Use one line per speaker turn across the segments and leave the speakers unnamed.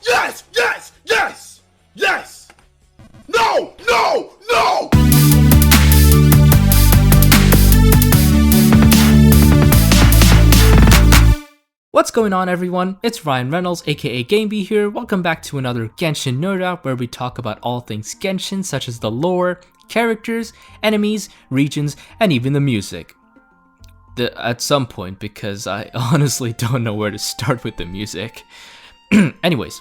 Yes! Yes! Yes! Yes! No! No! No!
What's going on, everyone? It's Ryan Reynolds, aka GameBee here. Welcome back to another Genshin Nerd Out, where we talk about all things Genshin, such as the lore, characters, enemies, regions, and even the music. At some point, because I honestly don't know where to start with the music. Anyways,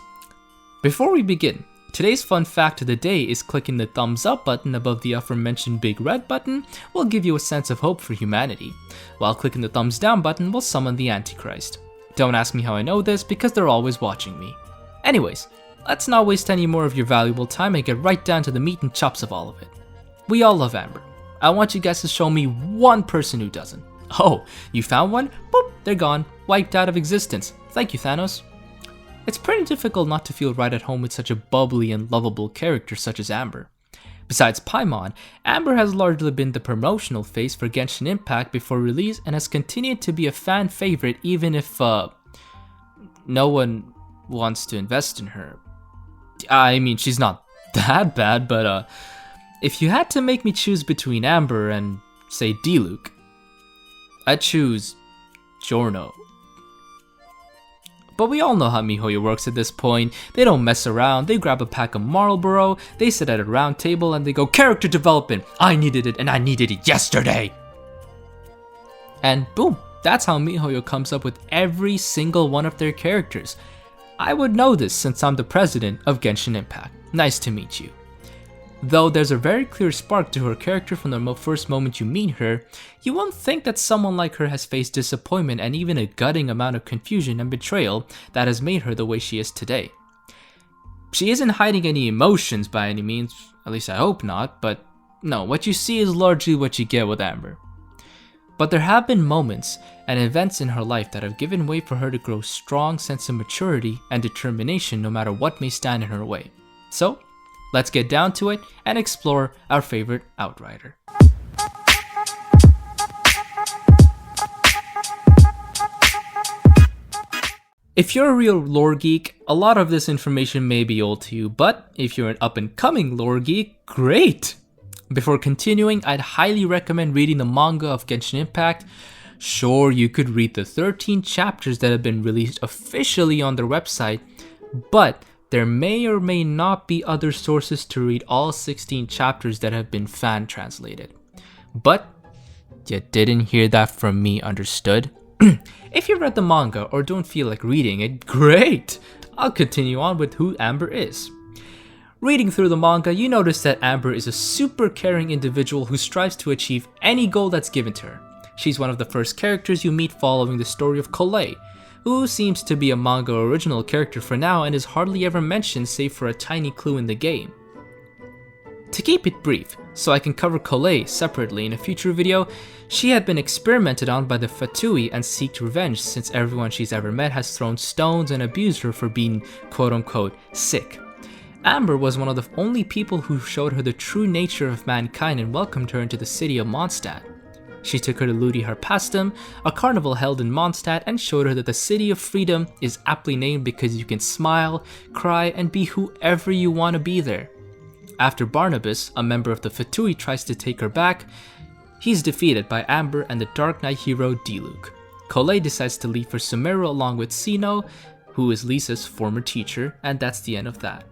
before we begin, today's fun fact of the day is clicking the thumbs up button above the aforementioned big red button will give you a sense of hope for humanity, while clicking the thumbs down button will summon the Antichrist. Don't ask me how I know this, because they're always watching me. Anyways, let's not waste any more of your valuable time and get right down to the meat and chops of all of it. We all love Amber. I want you guys to show me one person who doesn't. Oh, you found one? Boop, they're gone. Wiped out of existence. Thank you, Thanos. It's pretty difficult not to feel right at home with such a bubbly and lovable character such as Amber. Besides Paimon, Amber has largely been the promotional face for Genshin Impact before release and has continued to be a fan favorite even if, no one wants to invest in her. I mean, she's not that bad, but, if you had to make me choose between Amber and, say, Diluc, I'd choose Giorno. But we all know how MiHoYo works at this point. They don't mess around, they grab a pack of Marlboro, they sit at a round table and they go, character development, I needed it and I needed it yesterday. And boom, that's how MiHoYo comes up with every single one of their characters. I would know this since I'm the president of Genshin Impact. Nice to meet you. Though there's a very clear spark to her character from the first moment you meet her, you won't think that someone like her has faced disappointment and even a gutting amount of confusion and betrayal that has made her the way she is today. She isn't hiding any emotions by any means, at least I hope not, but no, what you see is largely what you get with Amber. But there have been moments and events in her life that have given way for her to grow a strong sense of maturity and determination no matter what may stand in her way. So, let's get down to it and explore our favorite Outrider. If you're a real lore geek, a lot of this information may be old to you, but if you're an up-and-coming lore geek, great! Before continuing, I'd highly recommend reading the manga of Genshin Impact. Sure, you could read the 13 chapters that have been released officially on their website, but there may or may not be other sources to read all 16 chapters that have been fan translated. But you didn't hear that from me, understood? If you read the manga or don't feel like reading it, great! I'll continue on with who Amber is. Reading through the manga, you notice that Amber is a super caring individual who strives to achieve any goal that's given to her. She's one of the first characters you meet following the story of Collei, who seems to be a manga original character for now and is hardly ever mentioned save for a tiny clue in the game. To keep it brief, so I can cover Collei separately in a future video, she had been experimented on by the Fatui and sought revenge since everyone she's ever met has thrown stones and abused her for being quote-unquote sick. Amber was one of the only people who showed her the true nature of mankind and welcomed her into the city of Monstadt. She took her to Ludi Harpastum, a carnival held in Mondstadt, and showed her that the City of Freedom is aptly named because you can smile, cry, and be whoever you want to be there. After Barnabas, a member of the Fatui, tries to take her back, he's defeated by Amber and the Dark Knight hero Diluc. Collei decides to leave for Sumeru along with Sino, who is Lisa's former teacher, and that's the end of that.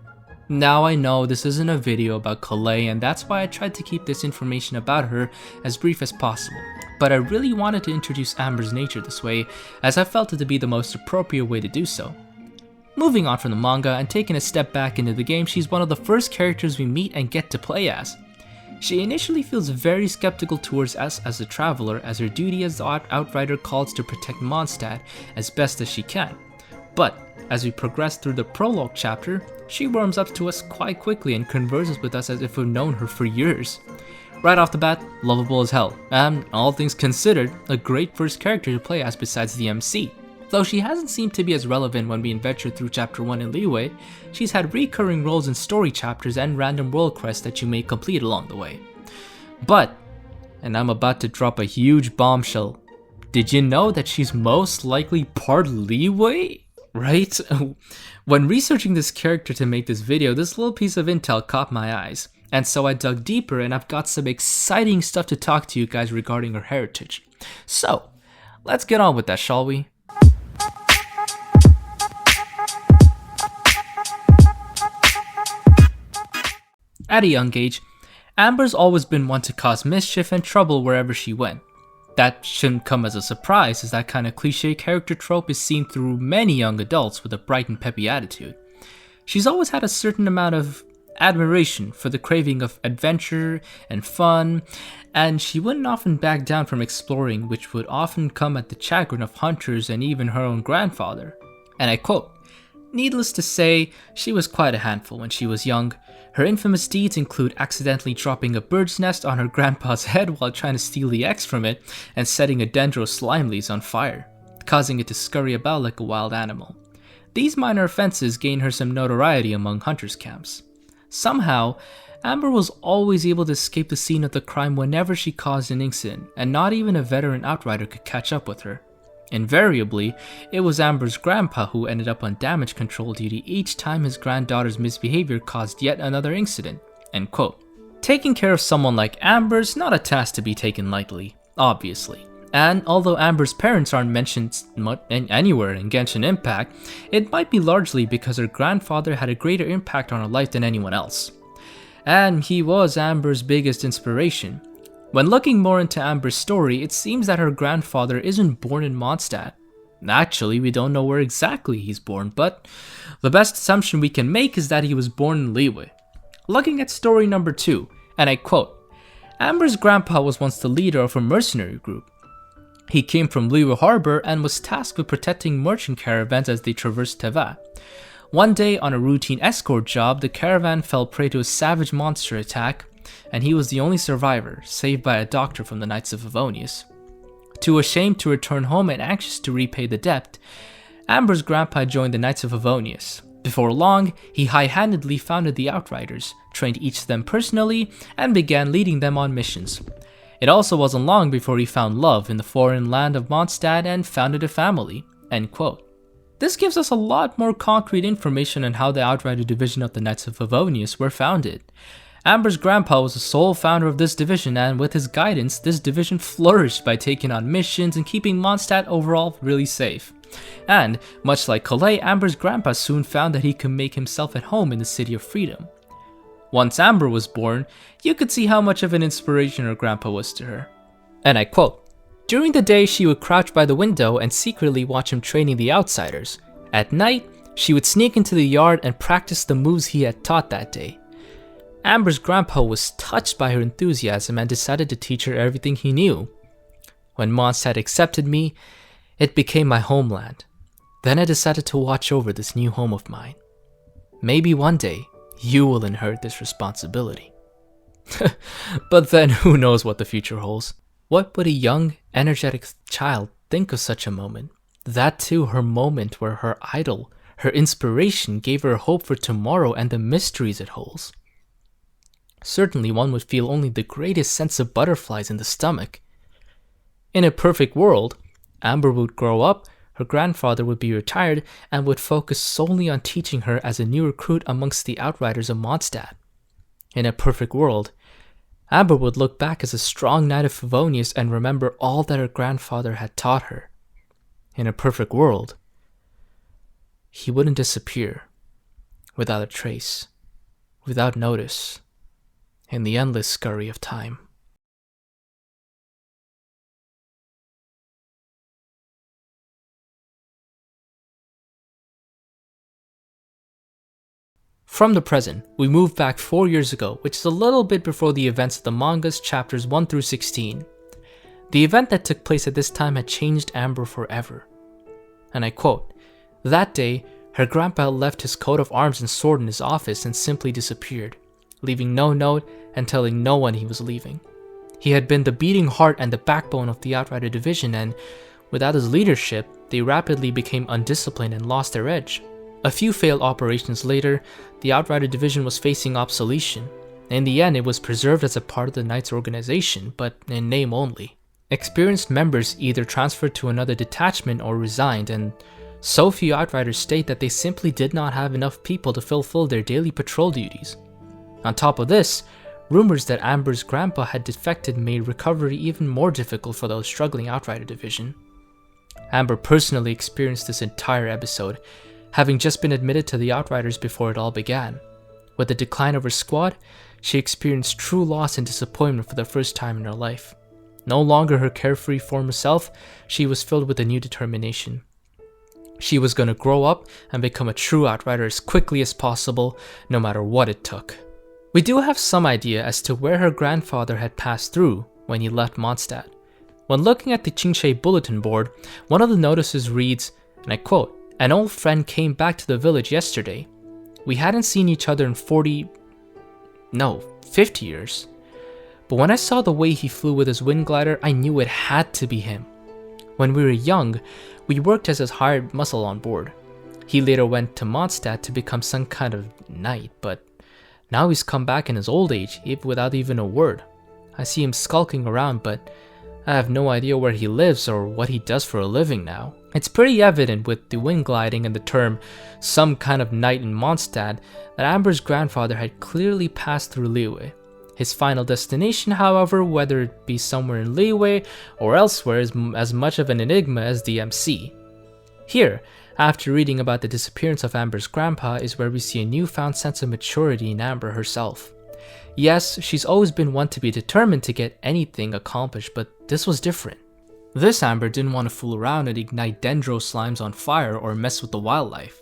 Now I know this isn't a video about Collei, and that's why I tried to keep this information about her as brief as possible, but I really wanted to introduce Amber's nature this way as I felt it to be the most appropriate way to do so. Moving on from the manga and taking a step back into the game, she's one of the first characters we meet and get to play as. She initially feels very skeptical towards us as a traveler, as her duty as the Outrider calls to protect Mondstadt as best as she can. But as we progress through the prologue chapter, she warms up to us quite quickly and converses with us as if we've known her for years. Right off the bat, lovable as hell, and all things considered, a great first character to play as besides the MC. Though she hasn't seemed to be as relevant when we adventured through chapter 1 in Liyue, she's had recurring roles in story chapters and random world quests that you may complete along the way. But, and I'm about to drop a huge bombshell, did you know that she's most likely part Liyue? right? When researching this character to make this video, this little piece of intel caught my eyes. And so I dug deeper and I've got some exciting stuff to talk to you guys regarding her heritage. So, let's get on with that, shall we? At a young age, Amber's always been one to cause mischief and trouble wherever she went. That shouldn't come as a surprise, as that kind of cliche character trope is seen through many young adults with a bright and peppy attitude. She's always had a certain amount of admiration for the craving of adventure and fun, and she wouldn't often back down from exploring, which would often come at the chagrin of hunters and even her own grandfather. And I quote, "Needless to say, she was quite a handful when she was young. Her infamous deeds include accidentally dropping a bird's nest on her grandpa's head while trying to steal the eggs from it and setting a dendro slime leaves on fire, causing it to scurry about like a wild animal. These minor offenses gained her some notoriety among hunters' camps. Somehow, Amber was always able to escape the scene of the crime whenever she caused an incident, and not even a veteran outrider could catch up with her. Invariably, it was Amber's grandpa who ended up on damage control duty each time his granddaughter's misbehavior caused yet another incident." End quote. Taking care of someone like Amber's not a task to be taken lightly, obviously. And although Amber's parents aren't mentioned anywhere in Genshin Impact, it might be largely because her grandfather had a greater impact on her life than anyone else. And he was Amber's biggest inspiration. When looking more into Amber's story, it seems that her grandfather isn't born in Mondstadt. Actually, we don't know where exactly he's born, but the best assumption we can make is that he was born in Liyue. Looking at story number 2, and I quote, "Amber's grandpa was once the leader of a mercenary group. He came from Liyue Harbor and was tasked with protecting merchant caravans as they traversed Teyvat. One day, on a routine escort job, the caravan fell prey to a savage monster attack, and he was the only survivor, saved by a doctor from the Knights of Favonius. Too ashamed to return home and anxious to repay the debt, Amber's grandpa joined the Knights of Favonius. Before long, he high-handedly founded the Outriders, trained each of them personally, and began leading them on missions. It also wasn't long before he found love in the foreign land of Mondstadt and founded a family." End quote. This gives us a lot more concrete information on how the Outrider division of the Knights of Favonius were founded. Amber's grandpa was the sole founder of this division, and with his guidance, this division flourished by taking on missions and keeping Mondstadt overall really safe. And, much like Calais, Amber's grandpa soon found that he could make himself at home in the City of Freedom. Once Amber was born, you could see how much of an inspiration her grandpa was to her. And I quote, "During the day, she would crouch by the window and secretly watch him training the outsiders. At night, she would sneak into the yard and practice the moves he had taught that day. Amber's grandpa was touched by her enthusiasm and decided to teach her everything he knew. When Mondstadt accepted me, it became my homeland. Then I decided to watch over this new home of mine. Maybe one day, you will inherit this responsibility." But then who knows what the future holds? What would a young, energetic child think of such a moment? That too, her moment where her idol, her inspiration, gave her hope for tomorrow and the mysteries it holds. Certainly one would feel only the greatest sense of butterflies in the stomach. In a perfect world, Amber would grow up, her grandfather would be retired, and would focus solely on teaching her as a new recruit amongst the Outriders of Monstadt. In a perfect world, Amber would look back as a strong knight of Favonius and remember all that her grandfather had taught her. In a perfect world, he wouldn't disappear without a trace, without notice, in the endless scurry of time. From the present, we move back 4 years ago, which is a little bit before the events of the manga's chapters 1 through 16. The event that took place at this time had changed Amber forever. And I quote, "That day, her grandpa left his coat of arms and sword in his office and simply disappeared, leaving no note and telling no one he was leaving. He had been the beating heart and the backbone of the Outrider division, and without his leadership, they rapidly became undisciplined and lost their edge. A few failed operations later, the Outrider division was facing obsolescence. In the end, it was preserved as a part of the Knights organization, but in name only. Experienced members either transferred to another detachment or resigned, and So few Outriders state that they simply did not have enough people to fulfill their daily patrol duties. On top of this, rumors that Amber's grandpa had defected made recovery even more difficult for the struggling Outrider division. Amber personally experienced this entire episode, having just been admitted to the Outriders before it all began. With the decline of her squad, she experienced true loss and disappointment for the first time in her life. No longer her carefree former self, she was filled with a new determination. She was going to grow up and become a true Outrider as quickly as possible, no matter what it took. We do have some idea as to where her grandfather had passed through when he left Mondstadt. When looking at the Qingche bulletin board, one of the notices reads, and I quote, "An old friend came back to the village yesterday. We hadn't seen each other in 50 years. But when I saw the way he flew with his wind glider, I knew it had to be him. When we were young, we worked as his hired muscle on board. He later went to Mondstadt to become some kind of knight, but now he's come back in his old age, without even a word. I see him skulking around, but I have no idea where he lives or what he does for a living now." It's pretty evident with the wind gliding and the term "some kind of knight in Mondstadt" that Amber's grandfather had clearly passed through Liyue. His final destination, however, whether it be somewhere in Liyue or elsewhere, is as much of an enigma as the MC. Here, after reading about the disappearance of Amber's grandpa, is where we see a newfound sense of maturity in Amber herself. Yes, she's always been one to be determined to get anything accomplished, but this was different. This Amber didn't want to fool around and ignite dendro slimes on fire or mess with the wildlife.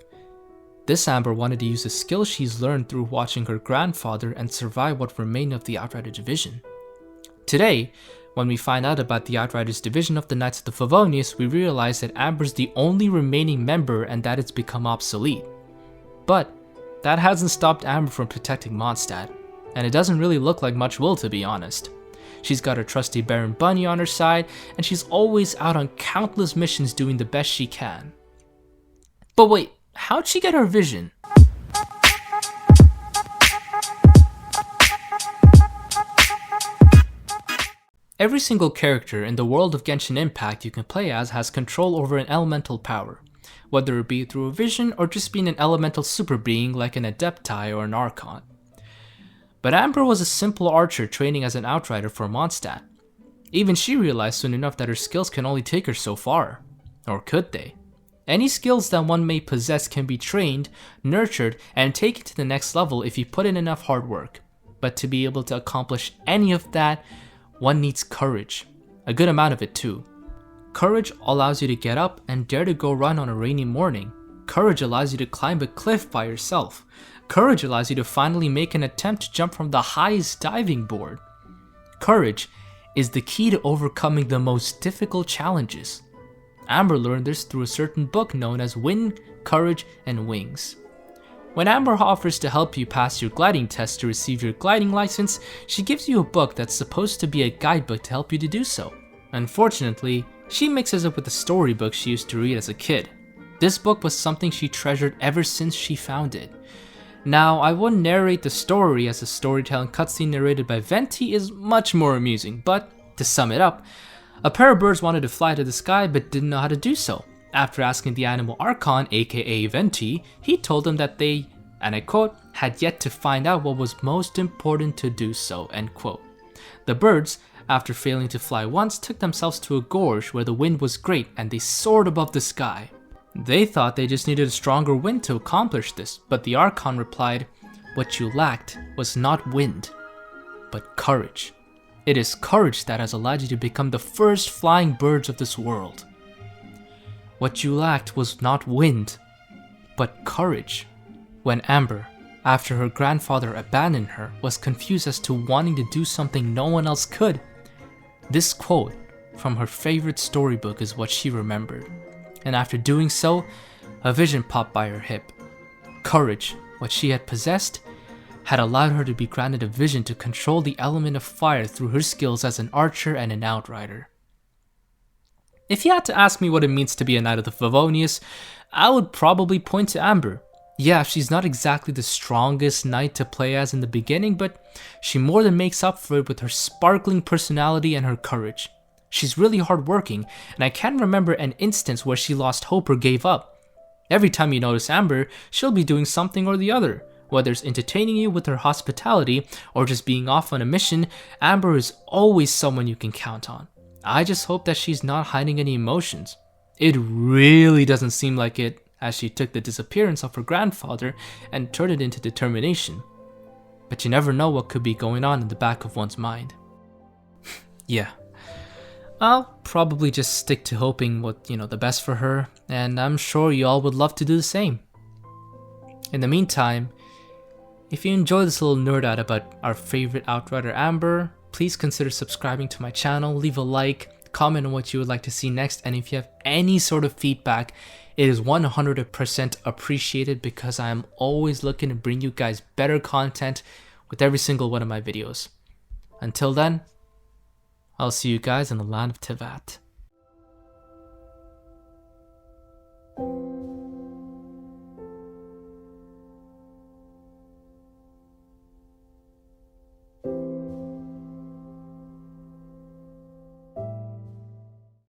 This Amber wanted to use the skills she's learned through watching her grandfather and survive what remained of the Outrider division. Today, when we find out about the Outriders division of the Knights of the Favonius, we realize that Amber's the only remaining member and that it's become obsolete. But that hasn't stopped Amber from protecting Mondstadt, and it doesn't really look like much will, to be honest. She's got her trusty Baron Bunny on her side, and she's always out on countless missions doing the best she can. But wait, how'd she get her vision? Every single character in the world of Genshin Impact you can play as has control over an elemental power, whether it be through a vision or just being an elemental super being like an Adepti or an Archon. But Amber was a simple archer training as an Outrider for Mondstadt. Even she realized soon enough that her skills can only take her so far. Or could they? Any skills that one may possess can be trained, nurtured, and taken to the next level if you put in enough hard work. But to be able to accomplish any of that, one needs courage. A good amount of it too. Courage allows you to get up and dare to go run on a rainy morning. Courage allows you to climb a cliff by yourself. Courage allows you to finally make an attempt to jump from the highest diving board. Courage is the key to overcoming the most difficult challenges. Amber learned this through a certain book known as Wind, Courage, and Wings. When Amber offers to help you pass your gliding test to receive your gliding license, she gives you a book that's supposed to be a guidebook to help you to do so. Unfortunately, she mixes it with the storybook she used to read as a kid. This book was something she treasured ever since she found it. Now, I wouldn't narrate the story as a storytelling cutscene narrated by Venti is much more amusing, but to sum it up, a pair of birds wanted to fly to the sky but didn't know how to do so. After asking the animal Archon, aka Venti, he told them that they, and I quote, had yet to find out what was most important to do so, end quote. The birds, after failing to fly once, took themselves to a gorge where the wind was great and they soared above the sky. They thought they just needed a stronger wind to accomplish this, but the Archon replied, "What you lacked was not wind, but courage. It is courage that has allowed you to become the first flying birds of this world. What you lacked was not wind, but courage." When Amber, after her grandfather abandoned her, was confused as to wanting to do something no one else could, this quote from her favorite storybook is what she remembered. And after doing so, a vision popped by her hip. Courage, what she had possessed, had allowed her to be granted a vision to control the element of fire through her skills as an archer and an outrider. If you had to ask me what it means to be a Knight of the Favonius, I would probably point to Amber. Yeah, she's not exactly the strongest knight to play as in the beginning, but she more than makes up for it with her sparkling personality and her courage. She's really hardworking, and I can't remember an instance where she lost hope or gave up. Every time you notice Amber, she'll be doing something or the other. Whether it's entertaining you with her hospitality or just being off on a mission, Amber is always someone you can count on. I just hope that she's not hiding any emotions. It really doesn't seem like it, as she took the disappearance of her grandfather and turned it into determination. But you never know what could be going on in the back of one's mind. Yeah. I'll probably just stick to hoping the best for her, and I'm sure you all would love to do the same. In the meantime, if you enjoyed this little nerd out about our favorite Outrider Amber, please consider subscribing to my channel, leave a like, comment on what you would like to see next, and if you have any sort of feedback, it is 100% appreciated because I am always looking to bring you guys better content with every single one of my videos. Until then, I'll see you guys in the land of Teyvat.